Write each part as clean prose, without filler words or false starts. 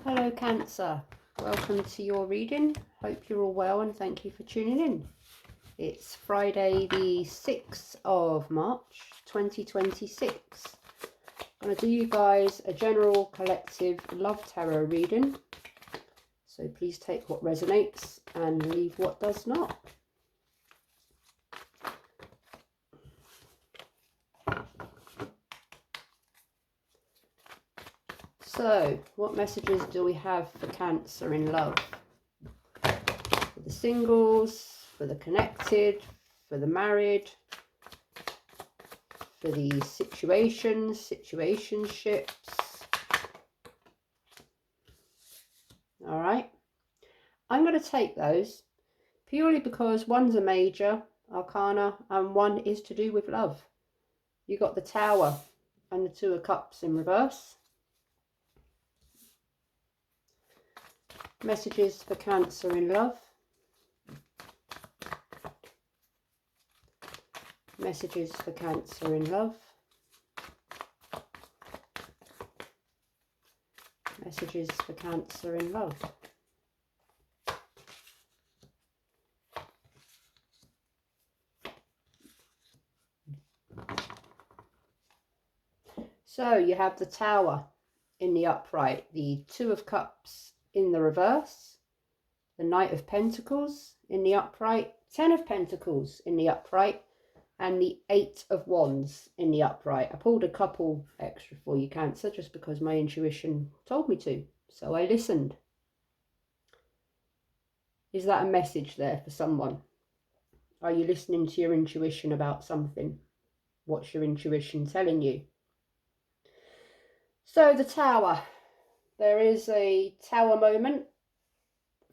Hello Cancer, welcome to your reading. Hope you're all well and thank you for tuning in. It's Friday the 6th of March 2026. I'm going to do you guys a general collective love tarot reading. So please take what resonates and leave what does not. So, what messages do we have for Cancer in love? For the singles, for the connected, for the married, for the situationships. All right. I'm going to take those purely because one's a major arcana and one is to do with love. You got the Tower and the Two of Cups in reverse. Messages for Cancer in love. Messages for Cancer in love. Messages for Cancer in love. So you have the Tower in the upright, the Two of Cups in the reverse, the Knight of Pentacles in the upright, Ten of Pentacles in the upright, and the Eight of Wands in the upright. I pulled a couple extra for you, Cancer, just because my intuition told me to, so I listened. Is that a message there for someone? Are you listening to your intuition about something? What's your intuition telling you? So the Tower. There is a Tower moment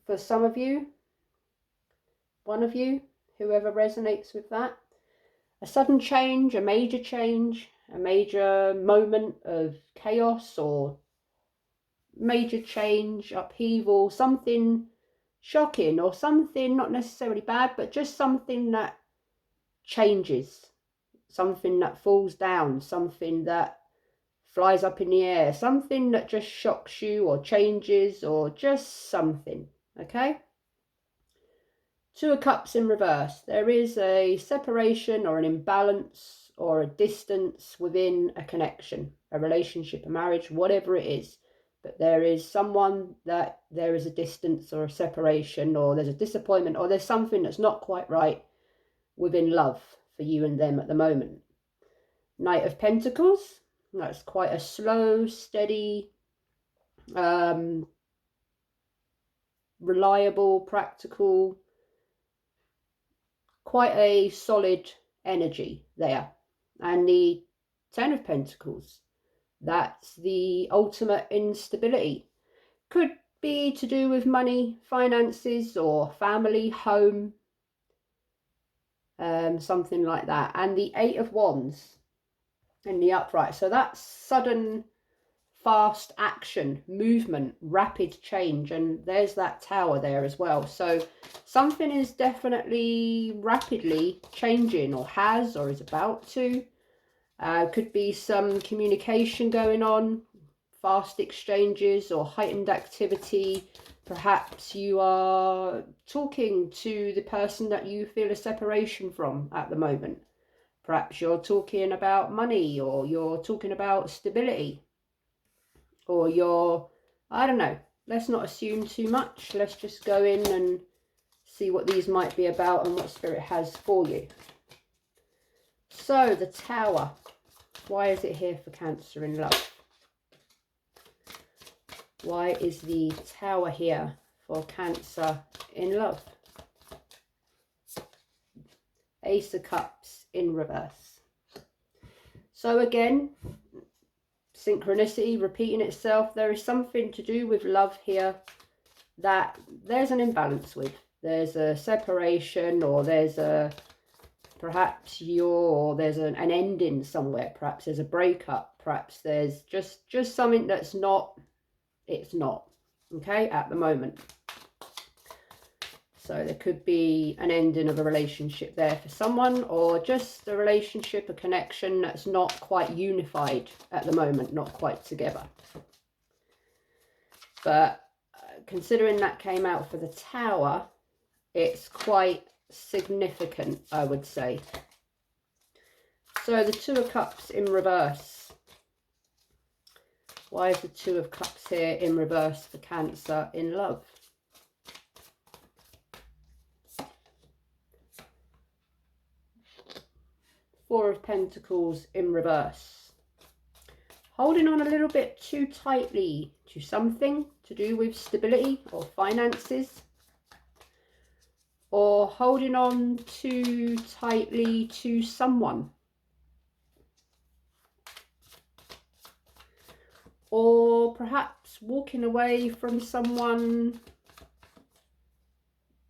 for some of you, one of you, whoever resonates with that. A sudden change, a major moment of chaos or major change, upheaval, something shocking or something not necessarily bad, but just something that changes, something that falls down, something that flies up in the air, something that just shocks you or changes or just something, okay? Two of Cups in reverse. There is a separation or an imbalance or a distance within a connection, a relationship, a marriage, whatever it is. But there is someone that there is a distance or a separation or there's a disappointment or there's something that's not quite right within love for you and them at the moment. Knight of Pentacles. That's quite a slow, steady, reliable, practical, quite a solid energy there. And the Ten of Pentacles, that's the ultimate instability. Could be to do with money, finances, or family, home, something like that. And the Eight of Wands in the upright. So that's sudden, fast action, movement, rapid change, and there's that Tower there as well. So something is definitely rapidly changing or has or is about to. Could be some communication going on, fast exchanges or heightened activity. Perhaps you are talking to the person that you feel a separation from at the moment. Perhaps you're talking about money or you're talking about stability. Or you're, I don't know, let's not assume too much. Let's just go in and see what these might be about and what Spirit has for you. So, the Tower. Why is it here for Cancer in love? Why is the Tower here for Cancer in love? Ace of Cups in reverse. So again, synchronicity repeating itself. There is something to do with love here that there's an imbalance with. There's a separation or there's a perhaps there's an ending somewhere. Perhaps there's a breakup. Perhaps there's just something that's not, it's not, okay, at the moment. So there could be an ending of a relationship there for someone, or just a relationship, a connection that's not quite unified at the moment, not quite together. But considering that came out for the Tower, it's quite significant, I would say. So the Two of Cups in reverse. Why is the Two of Cups here in reverse for Cancer in love? Four of Pentacles in reverse. Holding on a little bit too tightly to something to do with stability or finances. Or holding on too tightly to someone. Or perhaps walking away from someone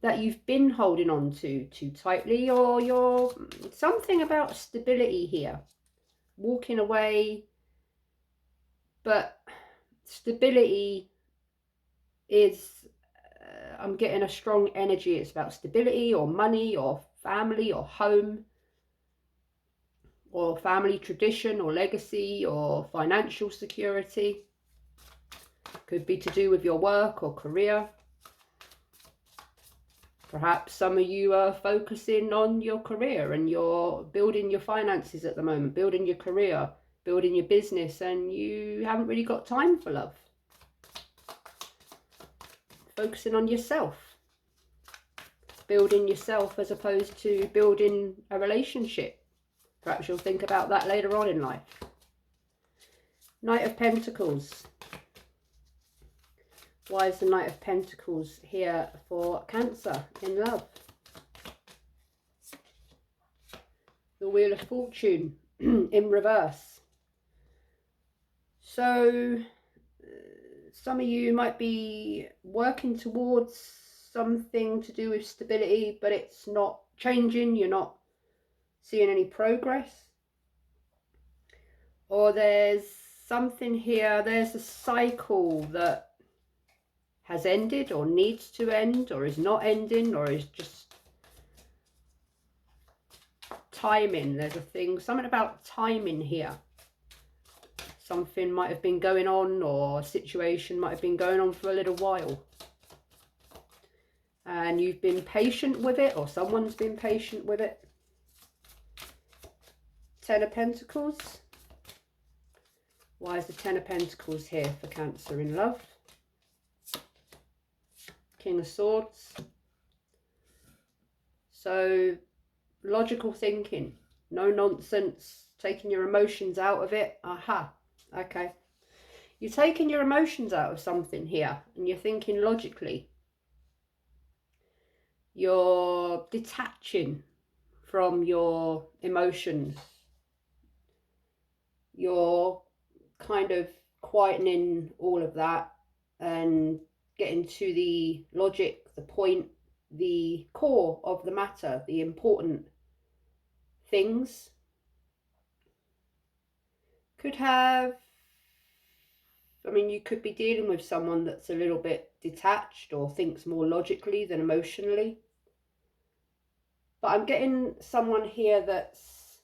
that you've been holding on to too tightly, or you're something about stability here. Walking away, but stability is, I'm getting a strong energy. It's about stability or money or family or home or family tradition or legacy or financial security. Could be to do with your work or career. Perhaps some of you are focusing on your career and you're building your finances at the moment, building your career, building your business, and you haven't really got time for love. Focusing on yourself. Building yourself as opposed to building a relationship. Perhaps you'll think about that later on in life. Knight of Pentacles. Why is the Knight of Pentacles here for Cancer in love? The Wheel of Fortune in reverse. So some of you might be working towards something to do with stability, but it's not changing. You're not seeing any progress. Or there's something here, there's a cycle that has ended or needs to end or is not ending or is just timing. There's a thing, something about timing here. Something might have been going on, or a situation might have been going on for a little while. And you've been patient with it, or someone's been patient with it. Ten of Pentacles. Why is the Ten of Pentacles here for Cancer in love? King of Swords. So logical thinking, no nonsense, taking your emotions out of it. Aha, okay. You're taking your emotions out of something here and you're thinking logically. You're detaching from your emotions. You're kind of quietening all of that and getting to the logic, the point, the core of the matter, the important things. Could have, I mean, you could be dealing with someone that's a little bit detached or thinks more logically than emotionally. But I'm getting someone here that's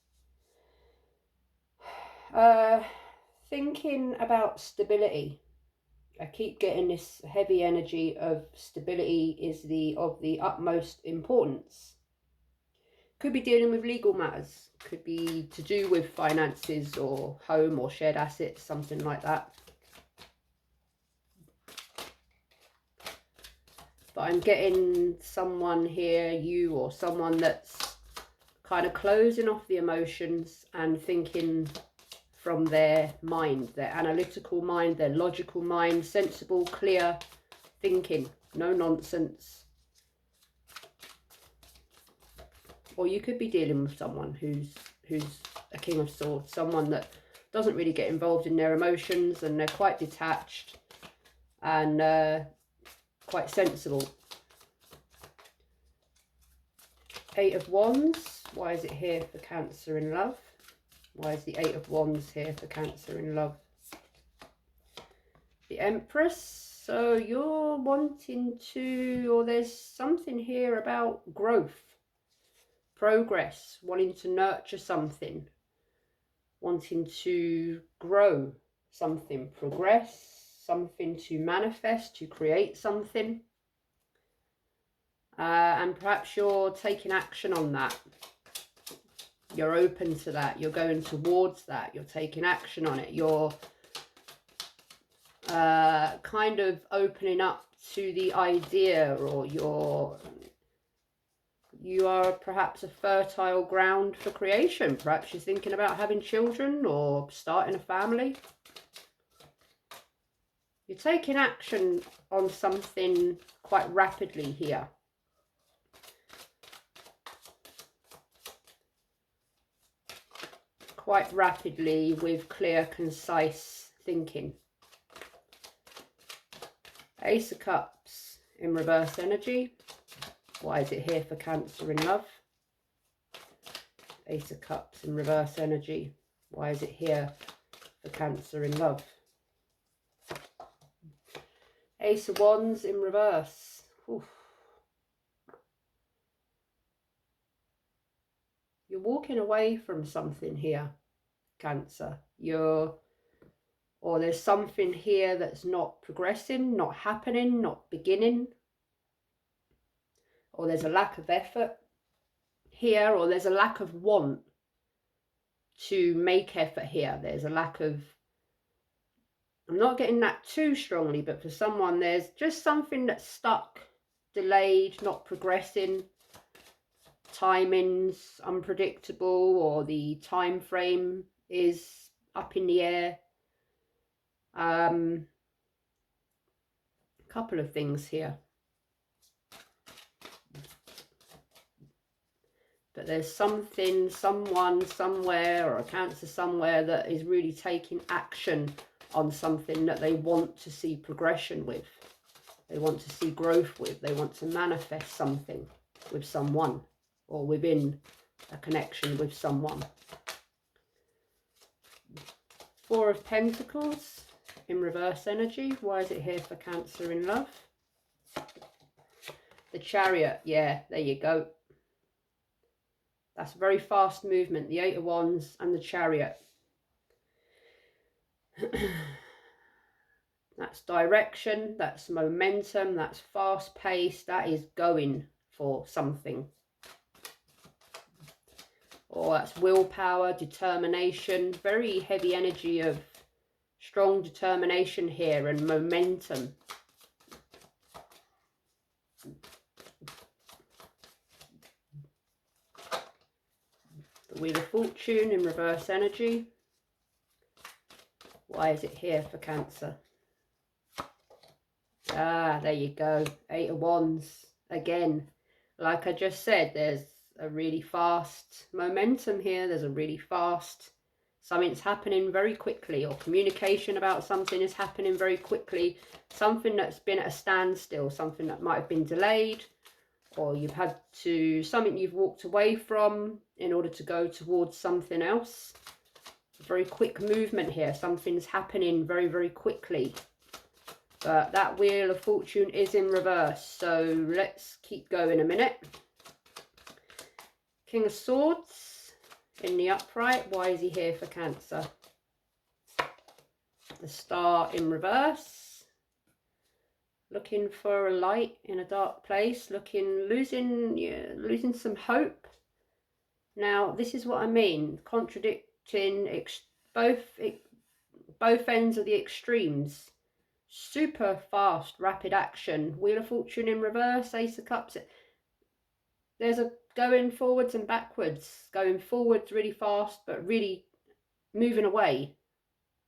thinking about stability. I keep getting this heavy energy of stability is of the utmost importance. Could be dealing with legal matters. Could be to do with finances or home or shared assets, something like that. But I'm getting someone here, you or someone that's kind of closing off the emotions and thinking from their mind, their analytical mind, their logical mind, sensible, clear thinking, no nonsense. Or you could be dealing with someone who's a King of Swords, someone that doesn't really get involved in their emotions and they're quite detached and quite sensible. Eight of Wands. Why is it here for Cancer in love? Why is the Eight of Wands here for Cancer in love? The Empress. So you're wanting to, or there's something here about growth, progress, wanting to nurture something, wanting to grow something, progress, something to manifest, to create something. And perhaps you're taking action on that. You're open to that. You're going towards that. You're taking action on it. You're kind of opening up to the idea, or you are perhaps a fertile ground for creation. Perhaps you're thinking about having children or starting a family. You're taking action on something quite rapidly here. Quite rapidly with clear, concise thinking. Ace of Cups in reverse energy. Why is it here for Cancer in love? Ace of Cups in reverse energy. Why is it here for Cancer in love? Ace of Wands in reverse. Oof. You're walking away from something here, Cancer. Or there's something here that's not progressing, not happening, not beginning. Or there's a lack of effort here, or there's a lack of want to make effort here. There's a lack of, I'm not getting that too strongly, but for someone there's just something that's stuck, delayed, not progressing. Timing's unpredictable, or the time frame is up in the air. A couple of things here. But there's something, someone, somewhere, or a Cancer somewhere that is really taking action on something that they want to see progression with. They want to see growth with. They want to manifest something with someone, or within a connection with someone. Four of Pentacles in reverse energy. Why is it here for Cancer in love? The Chariot. Yeah, there you go. That's very fast movement. The Eight of Wands and the Chariot. That's direction, that's momentum, that's fast pace, that is going for something. Or that's willpower, determination, very heavy energy of strong determination here and momentum. The Wheel of Fortune in reverse energy. Why is it here for Cancer? Ah, there you go. Eight of Wands. Again, like I just said, there's a really fast momentum here. There's a really fast, something's happening very quickly, or communication about something is happening very quickly. Something that's been at a standstill, something that might have been delayed, or you've had to, something you've walked away from in order to go towards something else. A very quick movement here. Something's happening very, very quickly. But that Wheel of Fortune is in reverse, so let's keep going a minute. King of Swords in the upright. Why is he here for Cancer? The Star in reverse. Looking for a light in a dark place. Losing some hope. Now, this is what I mean. Contradicting both ends of the extremes. Super fast, rapid action. Wheel of Fortune in reverse, Ace of Cups. There's a going forwards and backwards. Going forwards really fast, but really moving away.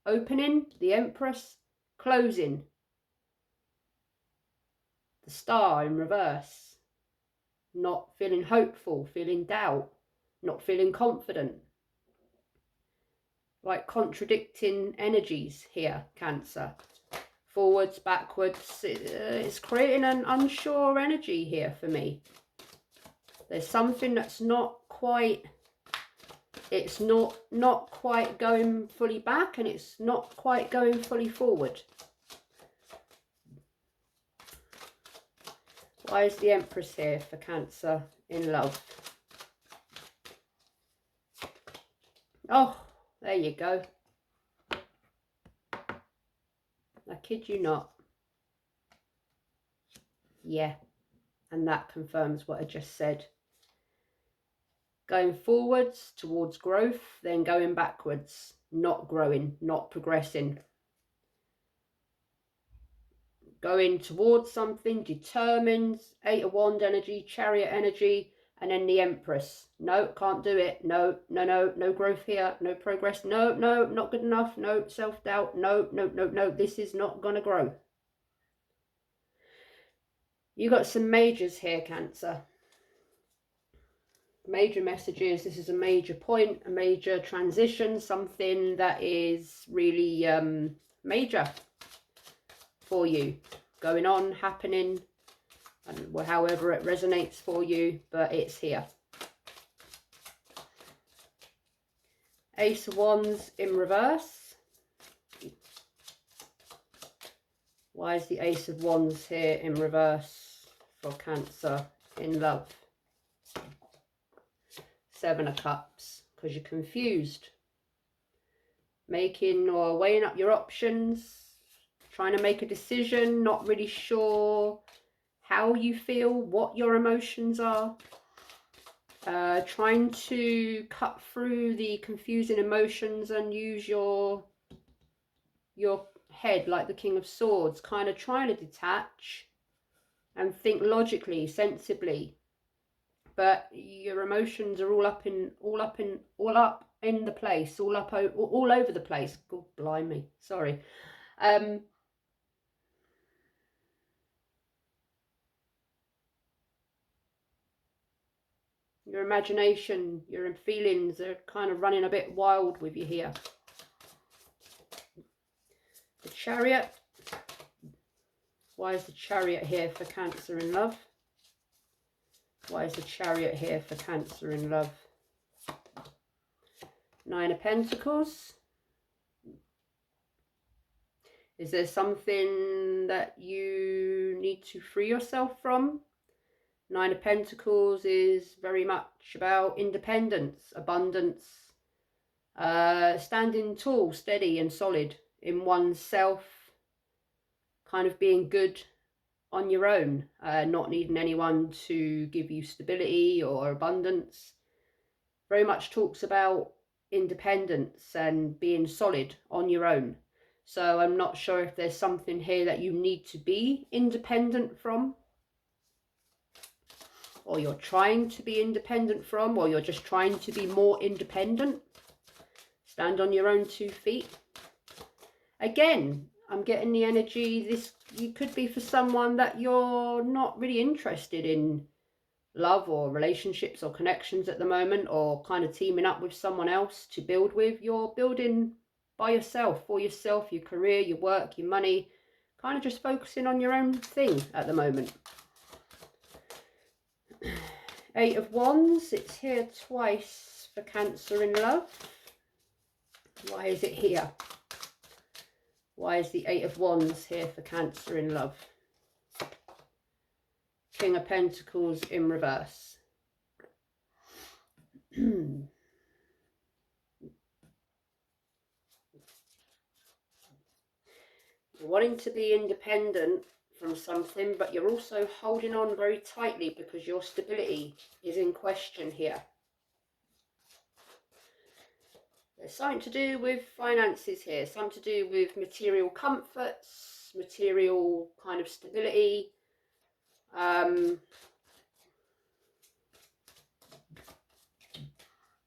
Opening, the Empress. Closing, the Star in reverse. Not feeling hopeful, feeling doubt, not feeling confident. Like contradicting energies here, Cancer. Forwards, backwards, it's creating an unsure energy here for me. There's something that's not quite, it's not quite going fully back, and it's not quite going fully forward. Why is the Empress here for Cancer in love? Oh, there you go. I kid you not. Yeah, and that confirms what I just said. Going forwards towards growth, then going backwards, not growing, not progressing. Going towards something, determined, 8 of Wands energy, Chariot energy, and then the Empress. No, can't do it. No, no, no, no growth here, no progress. No, no, not good enough. No, self-doubt. No, no, no, no, this is not going to grow. You got some majors here, Cancer. Major messages. This is a major point, a major transition, something that is really major for you, going on, happening, and however it resonates for you, but it's here. Ace of Wands in reverse. Why is the Ace of Wands here in reverse for Cancer in love? 7 of Cups, because you're confused. Making or weighing up your options, trying to make a decision, not really sure how you feel, what your emotions are. Trying to cut through the confusing emotions and use your head like the King of Swords, kind of trying to detach and think logically, sensibly, but your emotions are all up in the place, all over the place. God blimey, sorry. Your imagination, your feelings are kind of running a bit wild with you here. The Chariot. Why is the Chariot here for Cancer in love? Why is the Chariot here for Cancer in love? 9 of Pentacles. Is there something that you need to free yourself from? 9 of Pentacles is very much about independence, abundance, standing tall, steady and solid in oneself, kind of being good on your own, not needing anyone to give you stability or abundance. Very much talks about independence and being solid on your own. So I'm not sure if there's something here that you need to be independent from, or you're trying to be independent from, or you're just trying to be more independent. Stand on your own 2 feet. Again, I'm getting the energy, this you could be for someone that you're not really interested in love or relationships or connections at the moment, or kind of teaming up with someone else to build with. You're building by yourself, for yourself, your career, your work, your money, kind of just focusing on your own thing at the moment. 8 of Wands, it's here twice for Cancer in love. Why is it here? Why is the 8 of Wands here for Cancer in love? King of Pentacles in reverse. You're wanting to be independent from something, but you're also holding on very tightly because your stability is in question here. There's something to do with finances here, something to do with material comforts, material kind of stability.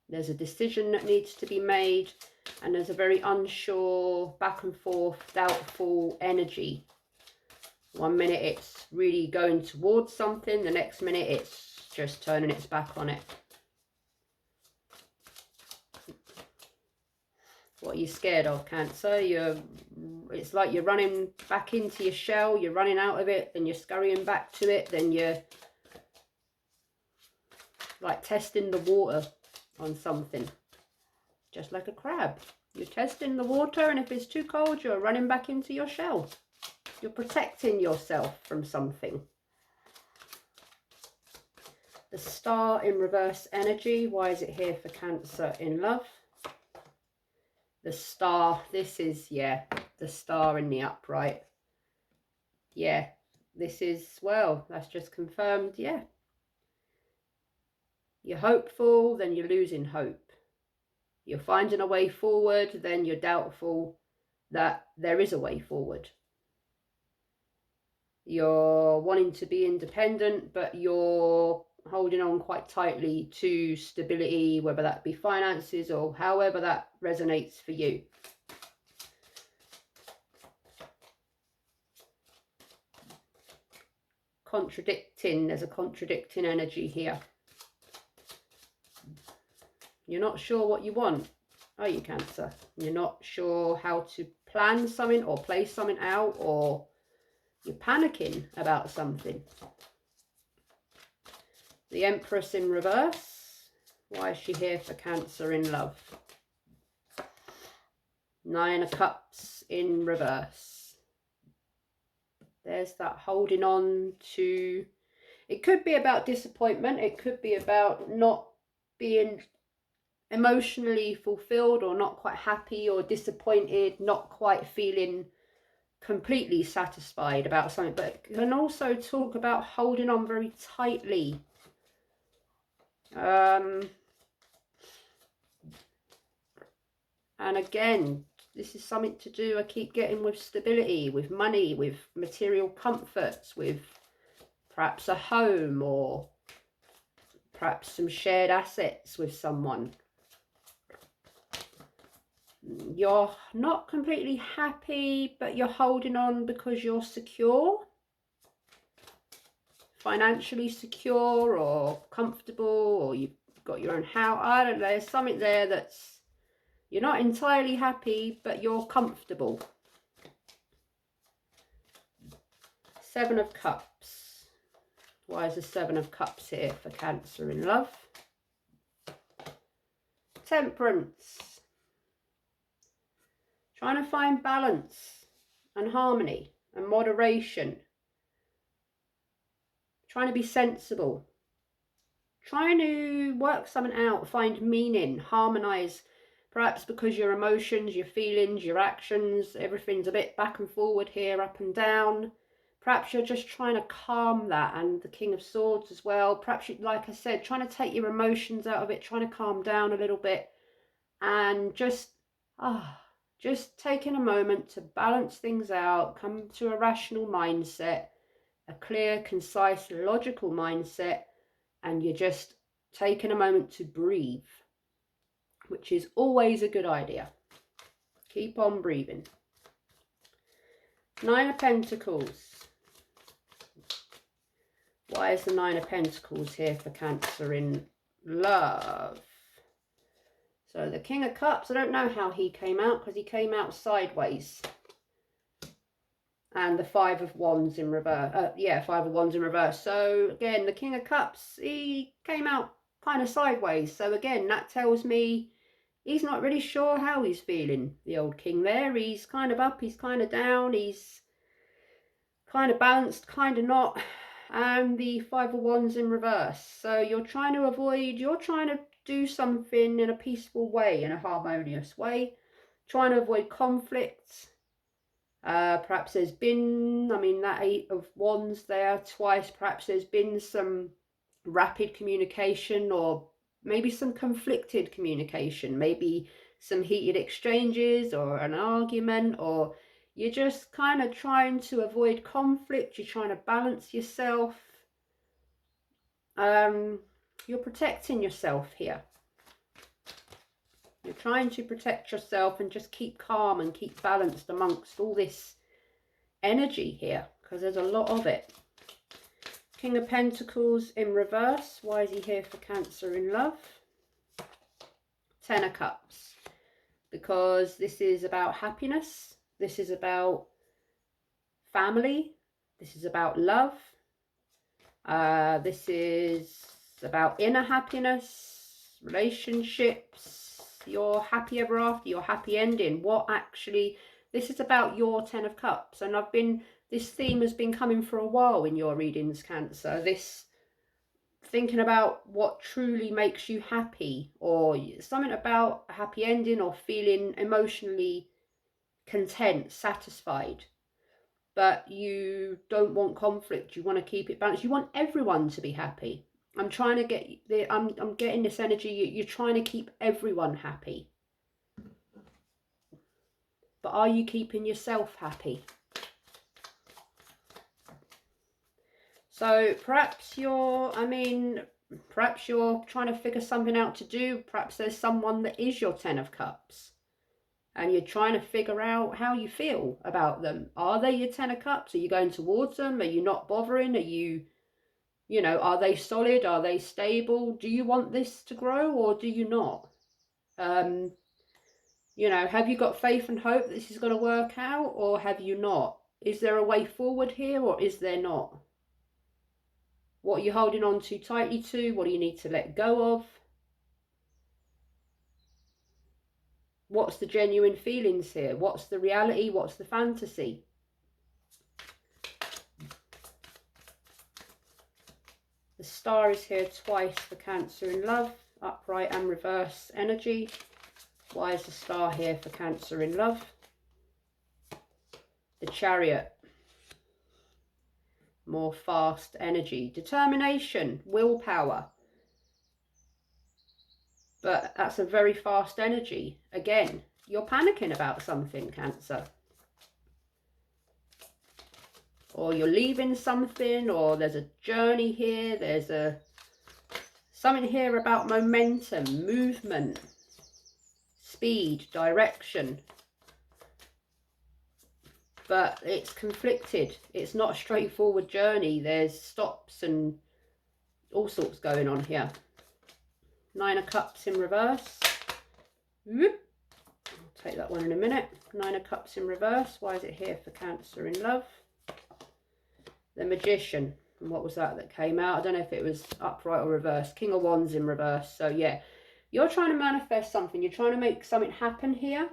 There's a decision that needs to be made, and there's a very unsure, back and forth, doubtful energy. One minute it's really going towards something, the next minute it's just turning its back on it. What are you scared of, Cancer? It's like you're running back into your shell, you're running out of it, then you're scurrying back to it, then you're like testing the water on something. Just like a crab. You're testing the water, and if it's too cold, you're running back into your shell. You're protecting yourself from something. The Star in reverse energy. Why is it here for Cancer in love? The Star. This is, yeah, the Star in the upright. Yeah, this is, well, that's just confirmed. Yeah, you're hopeful, then you're losing hope. You're finding a way forward, then you're doubtful that there is a way forward. You're wanting to be independent, but you're holding on quite tightly to stability, whether that be finances or however that resonates for you. Contradicting, there's a contradicting energy here. You're not sure what you want, are you, Cancer? You're not sure how to plan something or play something out, or you're panicking about something. The Empress in reverse. Why is she here for Cancer in love? Nine of Cups in reverse. There's that holding on to, it could be about disappointment, it could be about not being emotionally fulfilled or not quite happy or disappointed, not quite feeling completely satisfied about something, but it can also talk about holding on very tightly. And again, this is something to do, I keep getting, with stability, with money, with material comforts, with perhaps a home or perhaps some shared assets with someone. You're not completely happy, but you're holding on because you're secure. Financially secure or comfortable, or you've got your own house. I don't know, there's something there that's, you're not entirely happy, but you're comfortable. Seven of Cups. Why is the Seven of Cups here for Cancer in love? Temperance. Trying to find balance and harmony and moderation. Trying to be sensible. Trying to work something out, find meaning, harmonize. Perhaps because your emotions, your feelings, your actions, everything's a bit back and forward here, up and down. Perhaps you're just trying to calm that, and the King of Swords as well. Perhaps, you, like I said, trying to take your emotions out of it, trying to calm down a little bit, and just taking a moment to balance things out, come to a rational mindset, a clear, concise, logical mindset, and you're just taking a moment to breathe, which is always a good idea. Keep on breathing. Nine of Pentacles. Why is the Nine of Pentacles here for Cancer in love? So the King of Cups, I don't know how he came out, because he came out sideways. And the Five of Wands in reverse. Five of Wands in reverse. So again, the King of Cups, he came out kind of sideways. So again, that tells me he's not really sure how he's feeling, the old king there. He's kind of up, he's kind of down, he's kind of balanced, kind of not. And the Five of Wands in reverse. So you're trying to do something in a peaceful way, in a harmonious way, trying to avoid conflicts. Perhaps there's been, that Eight of Wands there twice, perhaps there's been some rapid communication, or maybe some conflicted communication, maybe some heated exchanges or an argument, or you're just kind of trying to avoid conflict, you're trying to balance yourself. You're protecting yourself here. You're trying to protect yourself and just keep calm and keep balanced amongst all this energy here, because there's a lot of it. King of Pentacles in reverse. Why is he here for Cancer in love? Ten of Cups. Because this is about happiness. This is about family. This is about love. This is about inner happiness, relationships, your happy ever after, your happy ending. This is about your Ten of Cups. And this theme has been coming for a while in your readings, Cancer. This thinking about what truly makes you happy, or something about a happy ending, or feeling emotionally content, satisfied. But you don't want conflict. You want to keep it balanced. You want everyone to be happy. I'm trying to get I'm getting this energy. You're trying to keep everyone happy. But are you keeping yourself happy? So perhaps you're trying to figure something out to do. Perhaps there's someone that is your Ten of Cups, and you're trying to figure out how you feel about them. Are they your Ten of Cups? Are you going towards them? Are you not bothering? Are you, are they solid? Are they stable? Do you want this to grow or do you not? Have you got faith and hope that this is going to work out, or have you not? Is there a way forward here, or is there not? What are you holding on too tightly to? What do you need to let go of? What's the genuine feelings here? What's the reality? What's the fantasy? The Star is here twice for Cancer in love, upright and reverse energy. Why is the Star here for Cancer in love? The Chariot. More fast energy. Determination, willpower. But that's a very fast energy. Again, you're panicking about something, Cancer. Or you're leaving something, or there's a journey here. There's something here about momentum, movement, speed, direction. But it's conflicted. It's not a straightforward journey. There's stops and all sorts going on here. Nine of Cups in reverse. I'll take that one in a minute. Nine of Cups in reverse. Why is it here for Cancer in love? The Magician. And what was that came out? I don't know if it was upright or reverse. King of Wands in reverse. So yeah, you're trying to manifest something. You're trying to make something happen here.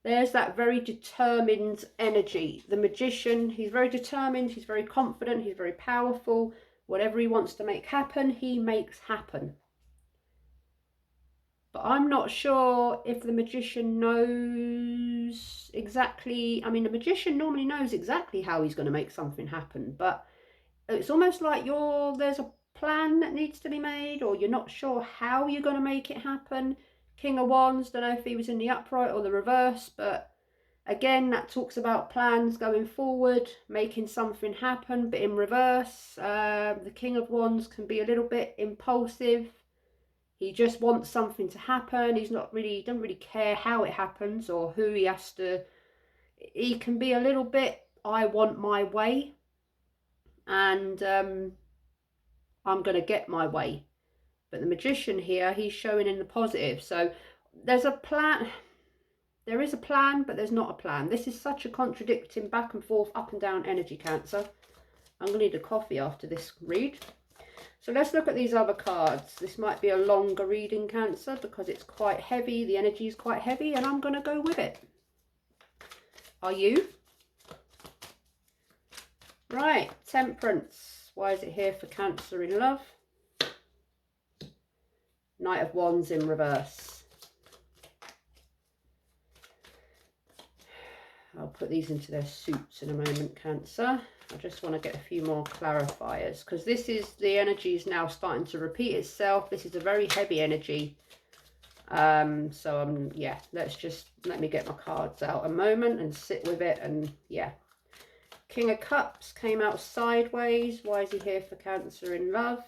There's that very determined energy. The Magician, he's very determined. He's very confident. He's very powerful. Whatever he wants to make happen, he makes happen. But I'm not sure if the Magician knows exactly. I mean, the Magician normally knows exactly how he's going to make something happen. But it's almost like there's a plan that needs to be made, or you're not sure how you're going to make it happen. King of Wands, don't know if he was in the upright or the reverse. But again, that talks about plans going forward, making something happen. But in reverse, the King of Wands can be a little bit impulsive. He just wants something to happen. Doesn't really care how it happens or who he has to. He can be a little bit, I want my way, and I'm going to get my way. But the Magician here, he's showing in the positive. So there's a plan. There is a plan, but there's not a plan. This is such a contradicting back and forth, up and down energy, Cancer. I'm going to need a coffee after this read. So let's look at these other cards. This might be a longer reading, Cancer, because it's quite heavy. The energy is quite heavy, and I'm going to go with it. Are you? Right, Temperance. Why is it here for Cancer in love? Knight of Wands in reverse. I'll put these into their suits in a moment, Cancer. I just want to get a few more clarifiers, because the energy is now starting to repeat itself. This is a very heavy energy. Yeah, let me get my cards out a moment and sit with it. And yeah, King of Cups came out sideways. Why is he here for Cancer in love?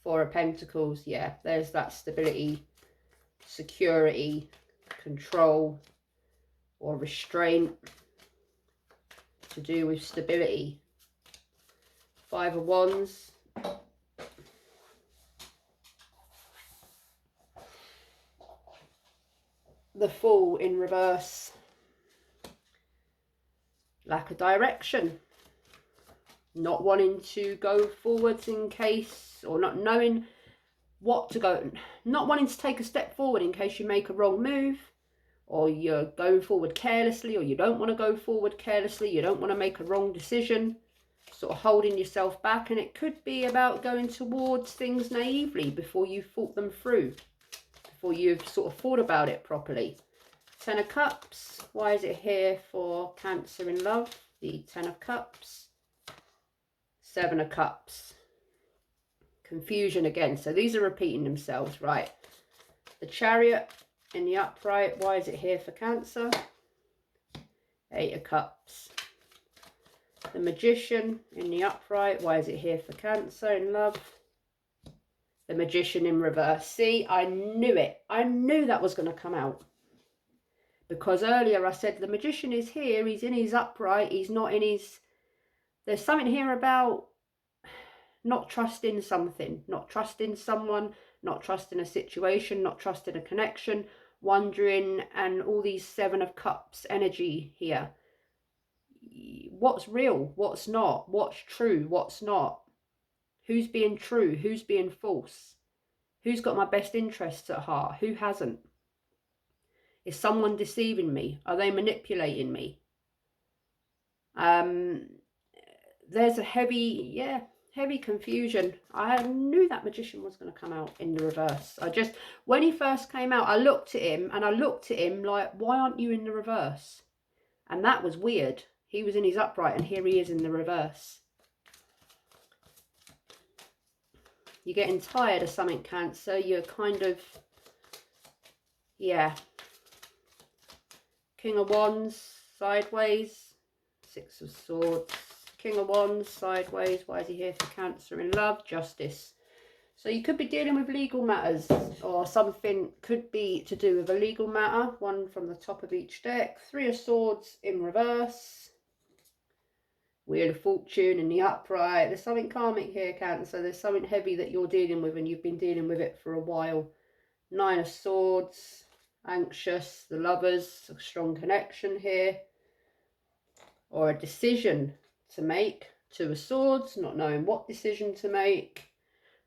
Four of Pentacles. Yeah, there's that stability, security, control, or restraint. To do with stability. Five of Wands. The Fool in reverse. Lack of direction. Not wanting to go forwards in case, or not knowing what to go, not wanting to take a step forward in case you make a wrong move. Or you're going forward carelessly, or you don't want to go forward carelessly, you don't want to make a wrong decision, sort of holding yourself back. And it could be about going towards things naively before you've thought them through, before you've sort of thought about it properly. Ten of Cups. Why is it here for Cancer in love? The Ten of Cups. Seven of Cups. Confusion again. So these are repeating themselves, right? The Chariot in the upright. Why is it here for Cancer? Eight of Cups. The Magician in the upright. Why is it here for Cancer in love? The Magician in reverse. See, I knew it. I knew that was going to come out. Because earlier I said the Magician is here. He's in his upright. He's not in his... There's something here about not trusting something. Not trusting someone. Not trusting a situation. Not trusting a connection. Wondering, and all these Seven of Cups energy here. What's real? What's not? What's true? What's not? Who's being true? Who's being false? Who's got my best interests at heart? Who hasn't? Is someone deceiving me? Are they manipulating me? There's a heavy confusion. I knew that Magician was going to come out in the reverse. When he first came out, I looked at him like, why aren't you in the reverse? And that was weird. He was in his upright and here he is in the reverse. You're getting tired of something, Cancer. You're kind of, yeah. King of Wands, sideways. Six of Swords. King of Wands, sideways. Why is he here for Cancer in love? Justice. So you could be dealing with legal matters, or something could be to do with a legal matter. One from the top of each deck. Three of Swords in reverse. Wheel of Fortune in the upright. There's something karmic here, Cancer. There's something heavy that you're dealing with and you've been dealing with it for a while. Nine of Swords. Anxious. The Lovers. A strong connection here. Or a decision to make. Two of Swords. Not knowing what decision to make.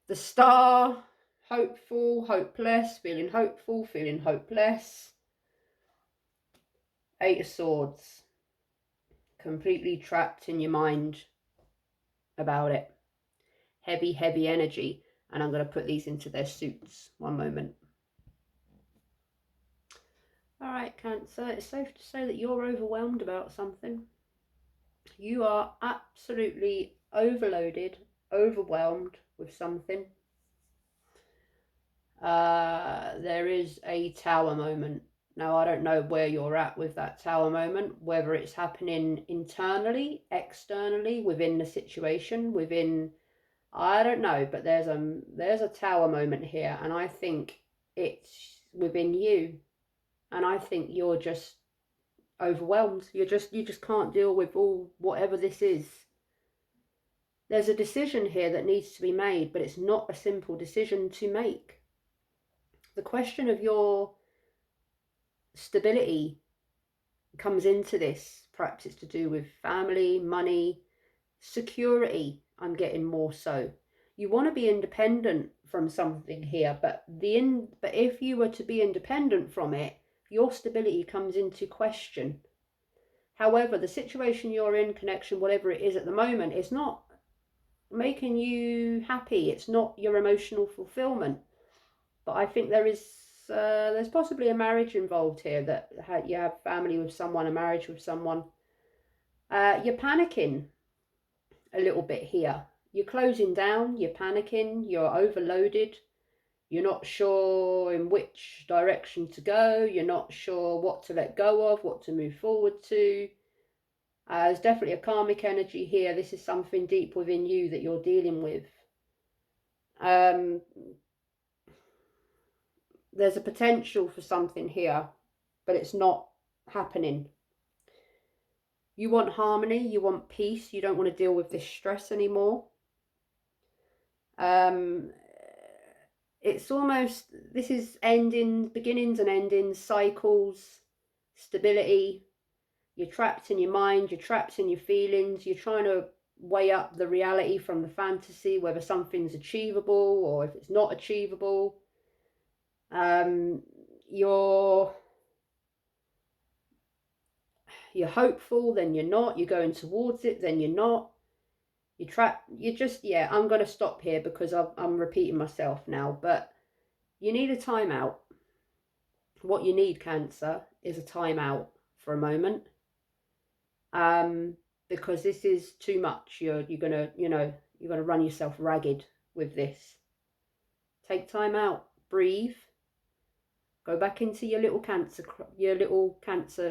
The Star. Hopeful. Hopeless. Feeling hopeful. Feeling hopeless. Eight of Swords. Completely trapped in your mind about it. Heavy, heavy energy. And I'm going to put these into their suits. One moment. All right, Cancer. It's safe to say that you're overwhelmed about something. You are absolutely overloaded, overwhelmed with something. There is a Tower moment. Now, I don't know where you're at with that Tower moment, whether it's happening internally, externally, within the situation, within, I don't know, but there's a Tower moment here, and I think it's within you, and I think you're just overwhelmed. You just can't deal with whatever this is. There's a decision here that needs to be made, but it's not a simple decision to make. The question of your stability comes into this. Perhaps it's to do with family, money, security. I'm getting more so. You want to be independent from something here, but if you were to be independent from it, your stability comes into question. However, the situation you're in, connection, whatever it is at the moment, is not making you happy. It's not your emotional fulfillment. But I think there's possibly a marriage involved here, that you have family with someone, a marriage with someone. You're panicking a little bit here. You're closing down, you're panicking, you're overloaded. You're not sure in which direction to go. You're not sure what to let go of, what to move forward to. There's definitely a karmic energy here. This is something deep within you that you're dealing with. There's a potential for something here, but it's not happening. You want harmony, you want peace, you don't want to deal with this stress anymore. It's almost, this is endings, beginnings and endings, cycles, stability. You're trapped in your mind, you're trapped in your feelings, you're trying to weigh up the reality from the fantasy, whether something's achievable or if it's not achievable. You're hopeful, then you're not. You're going towards it, then you're not. You're trapped. You're just, yeah, I'm going to stop here because I'm repeating myself now, but you need a timeout. What you need, Cancer, is a timeout for a moment, because this is too much. You're gonna, you know, you're gonna run yourself ragged with this. Take time out, breathe, go back into your little cancer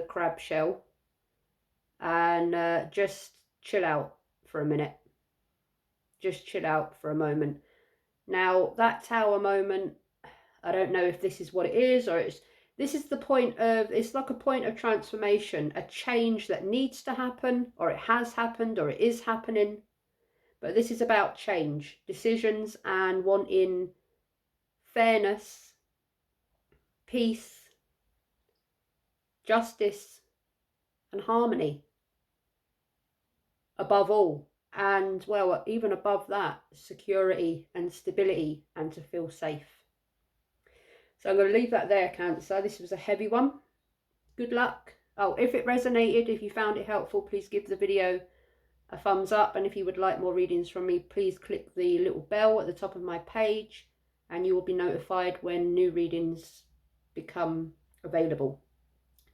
crab shell, and just chill out for a minute. Just chill out for a moment. Now, that tower moment, I don't know if this is what it is, or this is the point of, it's like a point of transformation, a change that needs to happen, or it has happened, or it is happening. But this is about change, decisions, and wanting fairness, peace, justice, and harmony above all. And, well, even above that, security and stability, and to feel safe. So I'm going to leave that there, Cancer. This was a heavy one. Good luck. Oh, if it resonated, if you found it helpful, please give the video a thumbs up. And if you would like more readings from me, please click the little bell at the top of my page, and you will be notified when new readings become available.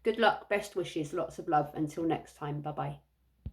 Good luck, best wishes, lots of love. Until next time, bye-bye.